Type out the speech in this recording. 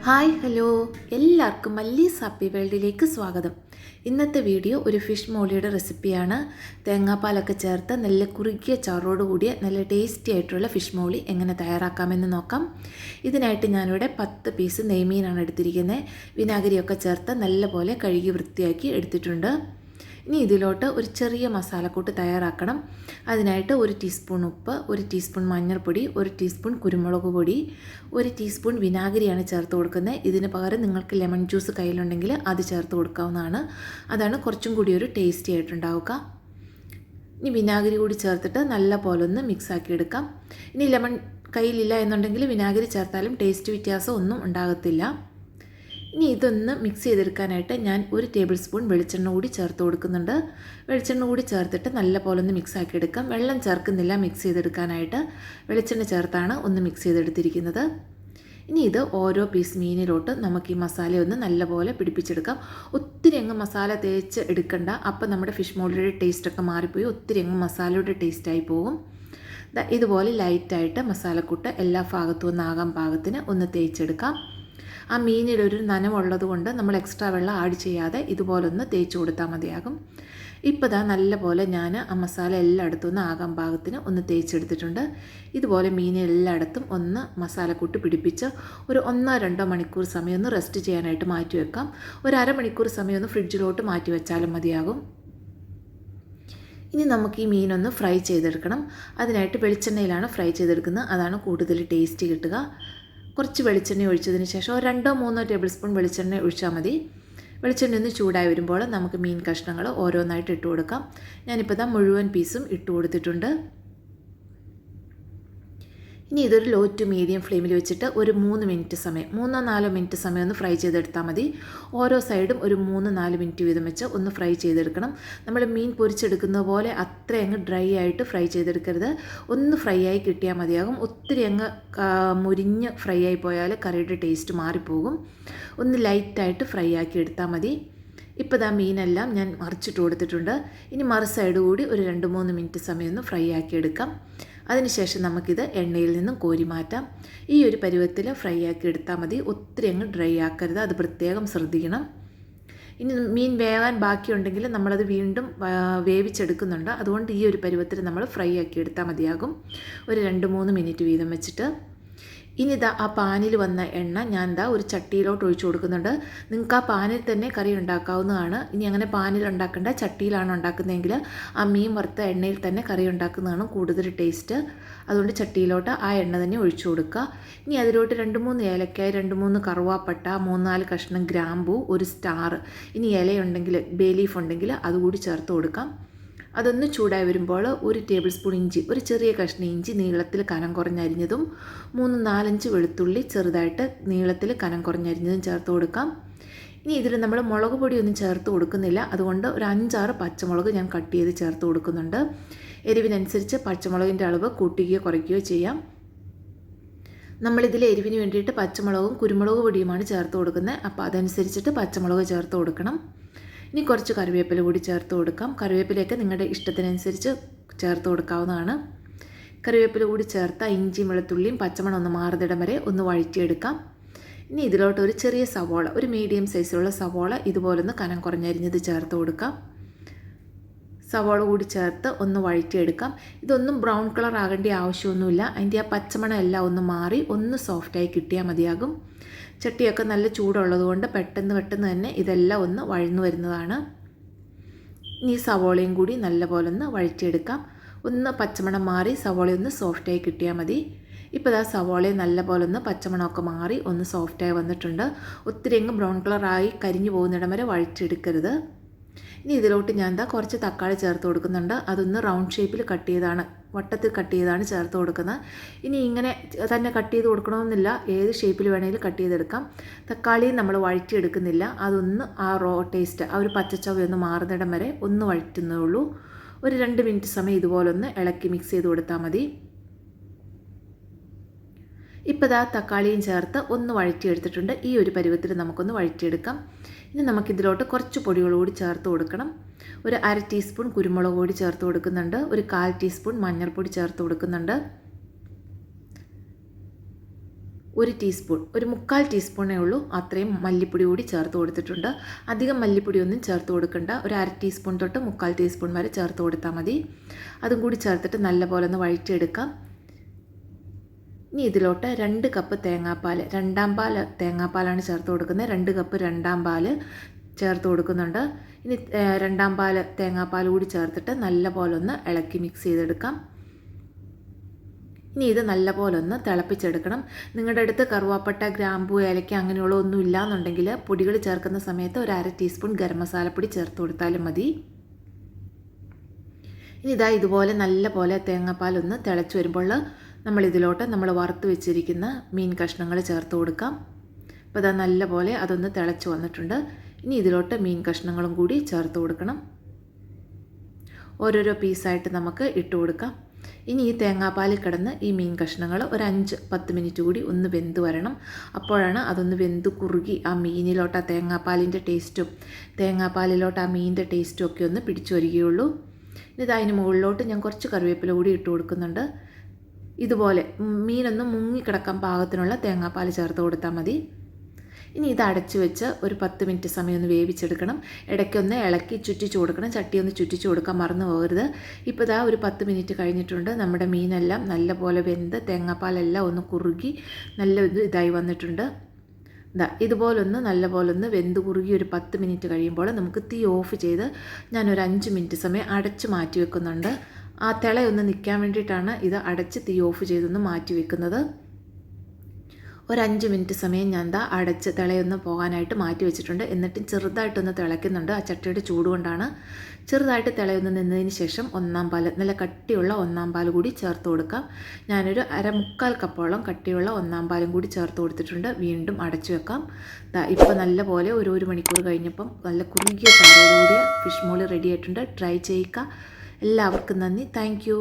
Hi hello എല്ലാവർക്കും മല്ലീസ് happy വേൾഡിലേക്ക് സ്വാഗതം. ഇന്നത്തെ വീഡിയോ ഒരു ഫിഷ് മോളിയുടെ റെസിപ്പിയാണ്. തേങ്ങാപ്പാലൊക്കെ ചേർത്ത് നല്ല കുറുകിയ ചാറോട് കൂടിയ നല്ല ടേസ്റ്റി ആയിട്ടുള്ള ഫിഷ് മോളി എങ്ങനെ തയ്യാറാക്കാമെന്ന് നോക്കാം. ഇതിനായിട്ട് ഞാനിവിടെ 10 പീസ് നെയ്മീനാണ് എടുത്തിരിക്കുന്നത്. വിനാഗിരിയൊക്കെ ചേർത്ത് നല്ലപോലെ കഴുകി വൃത്തിയാക്കി എടുത്തിട്ടുണ്ട്. ഇനി ഇതിലോട്ട് ഒരു ചെറിയ മസാലക്കൂട്ട് തയ്യാറാക്കണം. അതിനായിട്ട് 1 ടീസ്പൂൺ ഉപ്പ്, 1 ടീസ്പൂൺ മഞ്ഞൾപ്പൊടി, 1 ടീസ്പൂൺ കുരുമുളക് പൊടി, 1 ടീസ്പൂൺ വിനാഗിരിയാണ് ചേർത്ത് കൊടുക്കുന്നത്. ഇതിന് പകരം നിങ്ങൾക്ക് ലെമൺ ജ്യൂസ് കയ്യിലുണ്ടെങ്കിൽ അത് ചേർത്ത് കൊടുക്കാവുന്നതാണ്. അതാണ് കുറച്ചും കൂടി ഒരു ടേസ്റ്റി ആയിട്ടുണ്ടാവുക. ഇനി വിനാഗിരി കൂടി ചേർത്തിട്ട് നല്ല പോലെ ഒന്ന് മിക്സാക്കി എടുക്കാം. ഇനി ലെമൺ കയ്യിലില്ല എന്നുണ്ടെങ്കിൽ വിനാഗിരി ചേർത്താലും ടേസ്റ്റ് വ്യത്യാസം ഒന്നും ഉണ്ടാകത്തില്ല. ഇനി ഇതൊന്ന് മിക്സ് ചെയ്തെടുക്കാനായിട്ട് ഞാൻ 1 ടേബിൾ സ്പൂൺ വെളിച്ചെണ്ണ കൂടി ചേർത്ത് കൊടുക്കുന്നുണ്ട്. വെളിച്ചെണ്ണ കൂടി ചേർത്തിട്ട് നല്ല പോലെ ഒന്ന് മിക്സാക്കി എടുക്കാം. വെള്ളം ചേർക്കുന്നില്ല മിക്സ് ചെയ്തെടുക്കാനായിട്ട്, വെളിച്ചെണ്ണ ചേർത്താണ് ഒന്ന് മിക്സ് ചെയ്തെടുത്തിരിക്കുന്നത്. ഇനി ഇത് ഓരോ പീസ് മീനിലോട്ട് നമുക്ക് ഈ മസാല ഒന്ന് നല്ലപോലെ പിടിപ്പിച്ചെടുക്കാം. ഒത്തിരി അങ്ങ് മസാല തേച്ച് എടുക്കണ്ട, അപ്പം നമ്മുടെ ഫിഷ് മോളിയുടെ ടേസ്റ്റൊക്കെ മാറിപ്പോയി ഒത്തിരി അങ്ങ് മസാലയുടെ ടേസ്റ്റായി പോകും. ഇതുപോലെ ലൈറ്റായിട്ട് മസാലക്കൂട്ട് എല്ലാ ഭാഗത്തും ഒന്നാകാൻ പാകത്തിന് ഒന്ന് തേച്ചെടുക്കാം. ആ മീനിലൊരു നനവുള്ളത് കൊണ്ട് നമ്മൾ എക്സ്ട്രാ വെള്ളം ആഡ് ചെയ്യാതെ ഇതുപോലൊന്ന് തേച്ച് കൊടുത്താൽ മതിയാകും. ഇപ്പോൾ ദാ നല്ല പോലെ ഞാൻ ആ മസാല എല്ലായിടത്തും ഒന്ന് ആകാൻ പാകത്തിന് ഒന്ന് തേച്ചെടുത്തിട്ടുണ്ട്. ഇതുപോലെ മീൻ എല്ലായിടത്തും ഒന്ന് മസാലക്കൂട്ട് പിടിപ്പിച്ച് ഒരു 1-2 മണിക്കൂർ സമയം ഒന്ന് റെസ്റ്റ് ചെയ്യാനായിട്ട് മാറ്റി വെക്കാം. ഒരു അരമണിക്കൂർ സമയം ഒന്ന് ഫ്രിഡ്ജിലോട്ട് മാറ്റി വെച്ചാലും മതിയാകും. ഇനി നമുക്ക് ഈ മീനൊന്ന് ഫ്രൈ ചെയ്തെടുക്കണം. അതിനായിട്ട് വെളിച്ചെണ്ണയിലാണ് ഫ്രൈ ചെയ്തെടുക്കുന്നത്. അതാണ് കൂടുതൽ ടേസ്റ്റ് കിട്ടുക. കുറച്ച് വെളിച്ചെണ്ണ ഒഴിച്ചതിന് ശേഷം 2-3 ടേബിൾ സ്പൂൺ വെളിച്ചെണ്ണ ഒഴിച്ചാൽ മതി. വെളിച്ചെണ്ണ ഒന്ന് ചൂടായി വരുമ്പോൾ നമുക്ക് മീൻ കഷ്ണങ്ങൾ ഓരോന്നായിട്ട് ഇട്ട് കൊടുക്കാം. ഞാനിപ്പോൾ മുഴുവൻ പീസും ഇട്ട് കൊടുത്തിട്ടുണ്ട്. ഇനി ഇതൊരു ലോ ടു മീഡിയം ഫ്ലെയിമിൽ വെച്ചിട്ട് ഒരു 3 മിനിറ്റ് സമയം 3-4 മിനിറ്റ് സമയം ഒന്ന് ഫ്രൈ ചെയ്തെടുത്താൽ മതി. ഓരോ സൈഡും ഒരു 3-4 മിനിറ്റ് വീതം വെച്ച് ഒന്ന് ഫ്രൈ ചെയ്തെടുക്കണം. നമ്മൾ മീൻ പൊരിച്ചെടുക്കുന്ന പോലെ അത്ര അങ്ങ് ഡ്രൈ ആയിട്ട് ഫ്രൈ ചെയ്തെടുക്കരുത്. ഒന്ന് ഫ്രൈ ആയി കിട്ടിയാൽ മതിയാകും. ഒത്തിരി അങ്ങ് മുരിഞ്ഞ് ഫ്രൈ ആയി പോയാൽ കറിയുടെ ടേസ്റ്റ് മാറിപ്പോകും. ഒന്ന് ലൈറ്റായിട്ട് ഫ്രൈ ആക്കി എടുത്താൽ മതി. ഇപ്പോൾ ദാ മീനെല്ലാം ഞാൻ മറിച്ചിട്ട് കൊടുത്തിട്ടുണ്ട്. ഇനി മറു സൈഡ് കൂടി ഒരു 2-3 മിനിറ്റ് സമയം ഒന്ന് ഫ്രൈ ആക്കി എടുക്കാം. അതിനുശേഷം നമുക്കിത് എണ്ണയിൽ നിന്നും കോരി മാറ്റാം. ഈ ഒരു പരുവത്തിൽ ഫ്രൈ ആക്കി എടുത്താൽ മതി. ഒത്തിരി അങ്ങ് ഡ്രൈ ആക്കരുത്, അത് പ്രത്യേകം ശ്രദ്ധിക്കണം. ഇനി മീൻ വേകാൻ ബാക്കിയുണ്ടെങ്കിൽ നമ്മളത് വീണ്ടും വേവിച്ചെടുക്കുന്നുണ്ട്. അതുകൊണ്ട് ഈ ഒരു പരുവത്തിൽ നമ്മൾ ഫ്രൈ ആക്കി എടുത്താൽ മതിയാകും. ഒരു 2-3 മിനിറ്റ് വീതം വെച്ചിട്ട് ഇനി ആ പാനിൽ വന്ന എണ്ണ ഞാൻ ഒരു ചട്ടിയിലോട്ട് ഒഴിച്ചു കൊടുക്കുന്നുണ്ട്. നിങ്ങൾക്ക് ആ പാനിൽ തന്നെ കറി ഉണ്ടാക്കാവുന്നതാണ്. ഇനി അങ്ങനെ പാനിൽ ഉണ്ടാക്കേണ്ട, ചട്ടിയിലാണ് ഉണ്ടാക്കുന്നതെങ്കിൽ ആ മീൻ വറുത്ത എണ്ണയിൽ തന്നെ കറി ഉണ്ടാക്കുന്നതാണ് കൂടുതൽ ടേസ്റ്റ്. അതുകൊണ്ട് ചട്ടിയിലോട്ട് ആ എണ്ണ തന്നെ ഒഴിച്ചു കൊടുക്കുക. ഇനി അതിലോട്ട് 2-3 ഏലക്കായ, 2-3 കറുവാപ്പട്ട, 3-4 കഷ്ണം ഗ്രാമ്പൂ, ഒരു സ്റ്റാർ, ഇനി ഇലയുണ്ടെങ്കിൽ ബേ ലീഫ് ഉണ്ടെങ്കിൽ അതുകൂടി ചേർത്ത് കൊടുക്കാം. അതൊന്ന് ചൂടായി വരുമ്പോൾ 1 ടേബിൾ സ്പൂൺ ഇഞ്ചി, ഒരു ചെറിയ കഷ്ണം ഇഞ്ചി നീളത്തിൽ കനം കുറഞ്ഞരിഞ്ഞതും, 3-4 വെളുത്തുള്ളി ചെറുതായിട്ട് നീളത്തിൽ കനം കുറഞ്ഞരിഞ്ഞതും ചേർത്ത് കൊടുക്കാം. ഇനി ഇതിൽ നമ്മൾ മുളക് പൊടിയൊന്നും ചേർത്ത് കൊടുക്കുന്നില്ല. അതുകൊണ്ട് ഒരു 5-6 പച്ചമുളക് ഞാൻ കട്ട് ചെയ്ത് ചേർത്ത് കൊടുക്കുന്നുണ്ട്. എരിവിനനുസരിച്ച് പച്ചമുളകിൻ്റെ അളവ് കൂട്ടുകയോ കുറയ്ക്കുകയോ ചെയ്യാം. നമ്മളിതിൽ എരിവിന് വേണ്ടിയിട്ട് പച്ചമുളകും കുരുമുളക് പൊടിയുമാണ് ചേർത്ത് കൊടുക്കുന്നത്. അപ്പോൾ അതനുസരിച്ചിട്ട് പച്ചമുളക് ചേർത്ത് കൊടുക്കണം. ഇനി കുറച്ച് കറിവേപ്പില കൂടി ചേർത്ത് കൊടുക്കാം. കറിവേപ്പിലയൊക്കെ നിങ്ങളുടെ ഇഷ്ടത്തിനനുസരിച്ച് ചേർത്ത് കൊടുക്കാവുന്നതാണ്. കറിവേപ്പില കൂടി ചേർത്ത ഇഞ്ചിയും വെളുത്തുള്ളിയും പച്ചമണം ഒന്ന് മാറുന്നിടം വരെ ഒന്ന് വഴറ്റിയെടുക്കാം. ഇനി ഇതിലോട്ട് ഒരു ചെറിയ സവോള, ഒരു മീഡിയം സൈസിലുള്ള സവോള ഇതുപോലൊന്ന് കനം കുറഞ്ഞരിഞ്ഞത് ചേർത്ത് കൊടുക്കാം. സവോള കൂടി ചേർത്ത് ഒന്ന് വഴറ്റിയെടുക്കാം. ഇതൊന്നും ബ്രൗൺ കളർ ആകേണ്ട ആവശ്യമൊന്നുമില്ല. അതിൻ്റെ ആ പച്ചമണം എല്ലാം ഒന്ന് മാറി ഒന്ന് സോഫ്റ്റായി കിട്ടിയാൽ മതിയാകും. ചട്ടിയൊക്കെ നല്ല ചൂടുള്ളത് കൊണ്ട് പെട്ടെന്ന് തന്നെ ഇതെല്ലാം ഒന്ന് വഴന്നു വരുന്നതാണ്. ഇനി സവോളയും കൂടി നല്ലപോലെ ഒന്ന് വഴറ്റിയെടുക്കാം. ഒന്ന് പച്ചമണം മാറി സവോളയൊന്ന് സോഫ്റ്റായി കിട്ടിയാൽ മതി. ഇപ്പോൾ ആ സവോളയും നല്ലപോലെ ഒന്ന് പച്ചമണമൊക്കെ മാറി ഒന്ന് സോഫ്റ്റായി വന്നിട്ടുണ്ട്. ഒത്തിരി അങ്ങ് ബ്രൗൺ കളറായി കരിഞ്ഞു പോകുന്നിടം വരെ വഴറ്റിയെടുക്കരുത്. ഇനി ഇതിലോട്ട് ഞാൻ കുറച്ച് തക്കാളി ചേർത്ത് കൊടുക്കുന്നുണ്ട്. അതൊന്ന് റൗണ്ട് ഷേപ്പിൽ കട്ട് ചെയ്താണ്, വട്ടത്തിൽ കട്ട് ചെയ്താണ് ചേർത്ത് കൊടുക്കുന്നത്. ഇനി ഇങ്ങനെ തന്നെ കട്ട് ചെയ്ത് കൊടുക്കണമെന്നില്ല, ഏത് ഷേപ്പിൽ വേണമെങ്കിലും കട്ട് ചെയ്തെടുക്കാം. തക്കാളി നമ്മൾ വഴറ്റിയെടുക്കുന്നില്ല. അതൊന്ന് ആ റോ ടേസ്റ്റ്, ആ ഒരു പച്ചച്ചവയൊന്ന് മാറുന്നിടം വരെ ഒന്ന് വഴറ്റുന്നേ ഉള്ളൂ. ഒരു 2 മിനിറ്റ് സമയം ഇതുപോലൊന്ന് ഇളക്കി മിക്സ് ചെയ്ത് കൊടുത്താൽ മതി. ഇപ്പോൾ തക്കാളിയും ചേർത്ത് ഒന്ന് വഴറ്റിയെടുത്തിട്ടുണ്ട്. ഈ ഒരു പരുവത്തിൽ നമുക്കൊന്ന് വഴറ്റിയെടുക്കാം. ഇനി നമുക്കിതിലോട്ട് കുറച്ച് പൊടികൾ കൂടി ചേർത്ത് കൊടുക്കണം. ഒരു 1/2 ടീസ്പൂൺ കുരുമുളക് പൊടി ചേർത്ത് കൊടുക്കുന്നുണ്ട്. ഒരു 1/4 ടീസ്പൂൺ മഞ്ഞൾപ്പൊടി ചേർത്ത് കൊടുക്കുന്നുണ്ട്. 1 ടീസ്പൂൺ, ഒരു 1/4 ടീസ്പൂണേ ഉള്ളൂ, അത്രയും മല്ലിപ്പൊടി കൂടി ചേർത്ത് കൊടുത്തിട്ടുണ്ട്. അധികം മല്ലിപ്പൊടിയൊന്നും ചേർത്ത് കൊടുക്കണ്ട. ഒരു 1/2 ടീസ്പൂൺ തൊട്ട് 1/4 ടീസ്പൂൺ വരെ ചേർത്ത് കൊടുത്താൽ മതി. അതും കൂടി ചേർത്തിട്ട് നല്ലപോലെ ഒന്ന് വഴറ്റിയെടുക്കാം. ഇനി ഇതിലോട്ട് 2 കപ്പ് തേങ്ങാപ്പാൽ, രണ്ടാം പാൽ തേങ്ങാപ്പാലാണ് ചേർത്ത് കൊടുക്കുന്നത്. 2 കപ്പ് രണ്ടാം പാൽ ചേർത്ത് കൊടുക്കുന്നുണ്ട്. ഇനി രണ്ടാം പാൽ തേങ്ങാപ്പാൽ കൂടി ചേർത്തിട്ട് നല്ലപോലെ ഒന്ന് ഇളക്കി മിക്സ് ചെയ്തെടുക്കാം. ഇനി ഇത് നല്ലപോലെ ഒന്ന് തിളപ്പിച്ചെടുക്കണം. നിങ്ങളുടെ അടുത്ത് കറുവാപ്പട്ട, ഗ്രാമ്പൂ, ഏലക്ക അങ്ങനെയുള്ള ഒന്നും ഇല്ലാന്നുണ്ടെങ്കിൽ പൊടികൾ ചേർക്കുന്ന സമയത്ത് ഒരു 1/2 ടീസ്പൂൺ ഗരം മസാലപ്പൊടി ചേർത്ത് കൊടുത്താലും മതി. ഇനി ഇതുപോലെ നല്ലപോലെ തേങ്ങാപ്പാലൊന്ന് തിളച്ച് വരുമ്പോൾ നമ്മളിതിലോട്ട് നമ്മൾ വറുത്ത് വെച്ചിരിക്കുന്ന മീൻ കഷ്ണങ്ങൾ ചേർത്ത് കൊടുക്കാം. അപ്പോൾ ഇതാ നല്ലപോലെ അതൊന്ന് തിളച്ച് വന്നിട്ടുണ്ട്. ഇനി ഇതിലോട്ട് മീൻ കഷ്ണങ്ങളും കൂടി ചേർത്ത് കൊടുക്കണം. ഓരോരോ പീസായിട്ട് നമുക്ക് ഇട്ട് കൊടുക്കാം. ഇനി ഈ തേങ്ങാപ്പാലിൽ കിടന്ന് ഈ മീൻ കഷ്ണങ്ങൾ ഒരു 5-10 മിനിറ്റ് കൂടി ഒന്ന് വെന്ത് വരണം. അപ്പോഴാണ് അതൊന്ന് വെന്ത് കുറുകി ആ മീനിലോട്ട് ആ തേങ്ങാപ്പാലിൻ്റെ ടേസ്റ്റും തേങ്ങാപ്പാലിലോട്ട് ആ മീനിൻ്റെ ടേസ്റ്റും ഒക്കെ ഒന്ന് പിടിച്ചു വരികയുള്ളൂ. ഇനി അതിന് മുകളിലോട്ട് ഞാൻ കുറച്ച് കറിവേപ്പില കൂടി ഇട്ട് കൊടുക്കുന്നുണ്ട്. ഇതുപോലെ മീനൊന്ന് മുങ്ങിക്കിടക്കാൻ പാകത്തിനുള്ള തേങ്ങാപ്പാൽ ചേർത്ത് കൊടുത്താൽ മതി. ഇനി ഇത് അടച്ചു വെച്ച് ഒരു 10 മിനിറ്റ് സമയം ഒന്ന് വേവിച്ചെടുക്കണം. ഇടയ്ക്കൊന്ന് ഇളക്കി ചുറ്റിച്ച് കൊടുക്കണം. ചട്ടി ഒന്ന് ചുറ്റിച്ച് കൊടുക്കാൻ മറന്നു പോകരുത്. ഇപ്പോൾ ഒരു 10 മിനിറ്റ് കഴിഞ്ഞിട്ടുണ്ട്. നമ്മുടെ മീനെല്ലാം നല്ലപോലെ വെന്ത് തേങ്ങാപ്പാലെല്ലാം ഒന്ന് കുറുകി നല്ല ഇതായി വന്നിട്ടുണ്ട്. ഇതുപോലൊന്ന് നല്ലപോലൊന്ന് വെന്ത് കുറുകി ഒരു 10 മിനിറ്റ് കഴിയുമ്പോൾ നമുക്ക് തീ ഓഫ് ചെയ്ത് ഞാനൊരു 5 മിനിറ്റ് സമയം അടച്ച് മാറ്റി വെക്കുന്നുണ്ട്. ആ തിളയൊന്ന് നിൽക്കാൻ വേണ്ടിയിട്ടാണ് ഇത് അടച്ച് തീ ഓഫ് ചെയ്തൊന്ന് മാറ്റി വെക്കുന്നത്. ഒരു 5 മിനിറ്റ് സമയം ഞാൻ അടച്ച് തിളയൊന്ന് പോകാനായിട്ട് മാറ്റി വെച്ചിട്ടുണ്ട്. എന്നിട്ടും ചെറുതായിട്ടൊന്ന് തിളയ്ക്കുന്നുണ്ട്. ആ ചട്ടിയുടെ ചൂട് കൊണ്ടാണ്. ചെറുതായിട്ട് തിളയൊന്ന് നിന്നതിന് ശേഷം ഒന്നാം പാൽ, നല്ല കട്ടിയുള്ള ഒന്നാം പാൽ കൂടി ചേർത്ത് കൊടുക്കാം. ഞാനൊരു 1/4 കപ്പോളം കട്ടിയുള്ള ഒന്നാം പാലും കൂടി ചേർത്ത് കൊടുത്തിട്ടുണ്ട്. വീണ്ടും അടച്ചു വെക്കാം. ഇപ്പോൾ നല്ലപോലെ ഒരു മണിക്കൂർ കഴിഞ്ഞപ്പം നല്ല കുറുകിയ ചാറോടുകൂടിയ ഫിഷ് മോളി റെഡി ആയിട്ടുണ്ട്. ട്രൈ ചെയ്യുക. എല്ലാവർക്കും നന്ദി. Thank you.